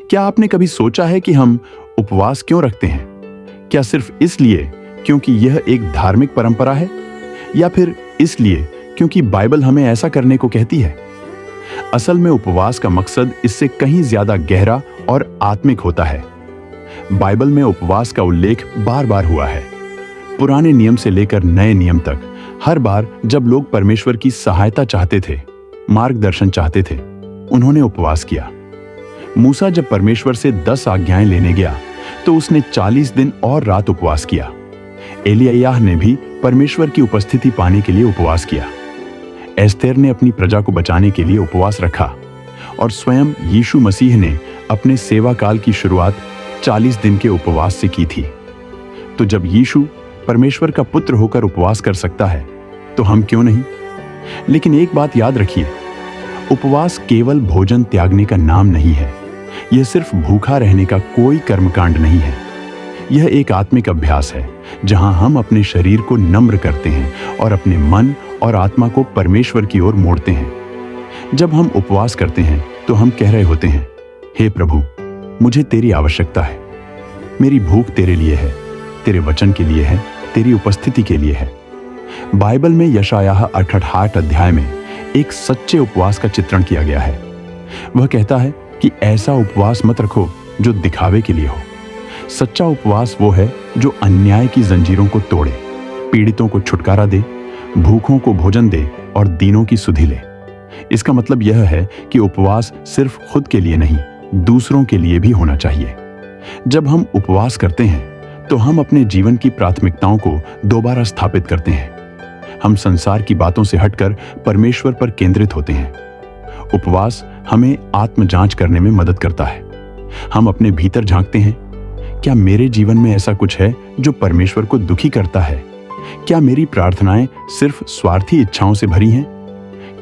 क्या आपने कभी सोचा है कि हम उपवास क्यों रखते हैं? क्या सिर्फ इसलिए क्योंकि यह एक धार्मिक परंपरा है, या फिर इसलिए क्योंकि बाइबल हमें ऐसा करने को कहती है? असल में उपवास का मकसद इससे कहीं ज्यादा गहरा और आत्मिक होता है। बाइबल में उपवास का उल्लेख बार बार हुआ है। पुराने नियम से लेकर नए नियम तक हर बार जब लोग परमेश्वर की सहायता चाहते थे, मार्गदर्शन चाहते थे, उन्होंने उपवास किया। मूसा जब परमेश्वर से 10 आज्ञाएं लेने गया तो उसने 40 दिन और रात उपवास किया। एलियाह ने भी परमेश्वर की उपस्थिति पाने के लिए उपवास किया। एस्तेर ने अपनी प्रजा को बचाने के लिए उपवास रखा, और स्वयं यीशु मसीह ने अपने सेवा काल की शुरुआत 40 दिन के उपवास से की थी। तो जब यीशु परमेश्वर का पुत्र होकर उपवास कर सकता है, तो हम क्यों नहीं? लेकिन एक बात याद रखिए, उपवास केवल भोजन त्यागने का नाम नहीं है। यह सिर्फ भूखा रहने का कोई कर्मकांड नहीं है। यह एक आत्मिक अभ्यास है जहां हम अपने शरीर को नम्र करते हैं और अपने मन और आत्मा को परमेश्वर की ओर मोड़ते हैं। जब हम उपवास करते हैं तो हम कह रहे होते हैं, हे प्रभु, मुझे तेरी आवश्यकता है। मेरी भूख तेरे लिए है, तेरे वचन के लिए है, तेरी उपस्थिति के लिए है। बाइबल में यशायाह 68 अध्याय में एक सच्चे उपवास का चित्रण किया गया है। वह कहता है कि ऐसा उपवास मत रखो जो दिखावे के लिए हो। सच्चा उपवास वो है जो अन्याय की जंजीरों को तोड़े, पीड़ितों को छुटकारा दे, भूखों को भोजन दे और दीनों की सुधि ले। इसका मतलब यह है कि उपवास सिर्फ खुद के लिए नहीं, दूसरों के लिए भी होना चाहिए। जब हम उपवास करते हैं तो हम अपने जीवन की प्राथमिकताओं को दोबारा स्थापित करते हैं। हम संसार की बातों से हटकर परमेश्वर पर केंद्रित होते हैं। उपवास हमें आत्म जांच करने में मदद करता है। हम अपने भीतर झांकते हैं, क्या मेरे जीवन में ऐसा कुछ है जो परमेश्वर को दुखी करता है? क्या मेरी प्रार्थनाएं सिर्फ स्वार्थी इच्छाओं से भरी हैं?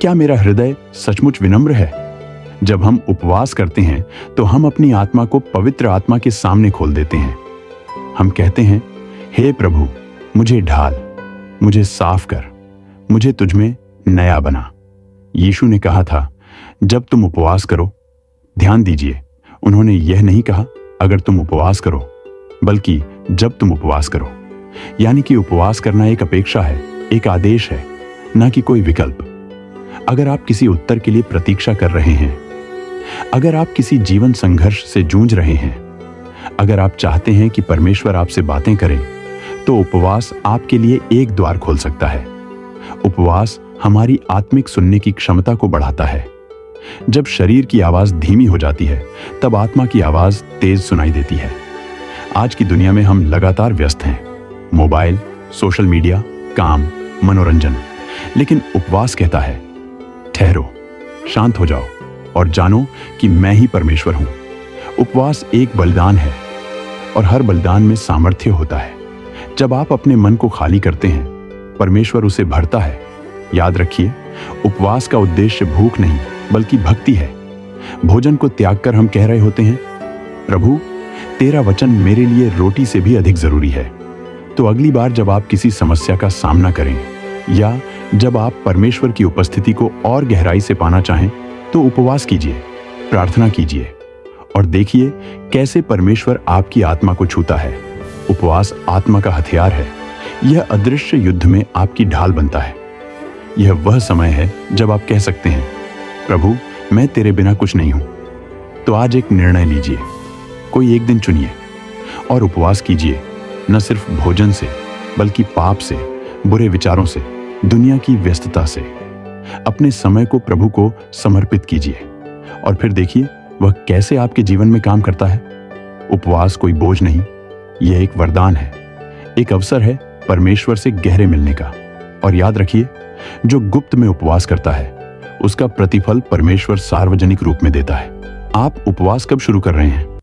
क्या मेरा हृदय सचमुच विनम्र है? जब हम उपवास करते हैं तो हम अपनी आत्मा को पवित्र आत्मा के सामने खोल देते हैं। हम कहते हैं, हे प्रभु, मुझे ढाल, मुझे साफ कर, मुझे तुझमें नया बना। यीशु ने कहा था, जब तुम उपवास करो, ध्यान दीजिए, उन्होंने यह नहीं कहा अगर तुम उपवास करो, बल्कि जब तुम उपवास करो। यानी कि उपवास करना एक अपेक्षा है, एक आदेश है, ना कि कोई विकल्प। अगर आप किसी उत्तर के लिए प्रतीक्षा कर रहे हैं, अगर आप किसी जीवन संघर्ष से जूझ रहे हैं, अगर आप चाहते हैं कि परमेश्वर आपसे बातें करें, तो उपवास आपके लिए एक द्वार खोल सकता है। उपवास हमारी आत्मिक सुनने की क्षमता को बढ़ाता है। जब शरीर की आवाज धीमी हो जाती है, तब आत्मा की आवाज तेज सुनाई देती है। आज की दुनिया में हम लगातार व्यस्त हैं, मोबाइल, सोशल मीडिया, काम, मनोरंजन। लेकिन उपवास कहता है, ठहरो, शांत हो जाओ और जानो कि मैं ही परमेश्वर हूं। उपवास एक बलिदान है और हर बलिदान में सामर्थ्य होता है। जब आप अपने मन को खाली करते हैं, परमेश्वर उसे भरता है। याद रखिए, उपवास का उद्देश्य भूख नहीं बल्कि भक्ति है। भोजन को त्याग कर हम कह रहे होते हैं, प्रभु, तेरा वचन मेरे लिए रोटी से भी अधिक जरूरी है। तो अगली बार जब आप किसी समस्या का सामना करें या जब आप परमेश्वर की उपस्थिति को और गहराई से पाना चाहें, तो उपवास कीजिए, प्रार्थना कीजिए और देखिए कैसे परमेश्वर आपकी आत्मा को छूता है। उपवास आत्मा का हथियार है। यह अदृश्य युद्ध में आपकी ढाल बनता है। यह वह समय है जब आप कह सकते हैं, प्रभु, मैं तेरे बिना कुछ नहीं हूं। तो आज एक निर्णय लीजिए, कोई एक दिन चुनिए और उपवास कीजिए, न सिर्फ भोजन से बल्कि पाप से, बुरे विचारों से, दुनिया की व्यस्तता से। अपने समय को प्रभु को समर्पित कीजिए और फिर देखिए वह कैसे आपके जीवन में काम करता है। उपवास कोई बोझ नहीं, यह एक वरदान है, एक अवसर है परमेश्वर से गहरे मिलने का। और याद रखिए, जो गुप्त में उपवास करता है उसका प्रतिफल परमेश्वर सार्वजनिक रूप में देता है। आप उपवास कब शुरू कर रहे हैं?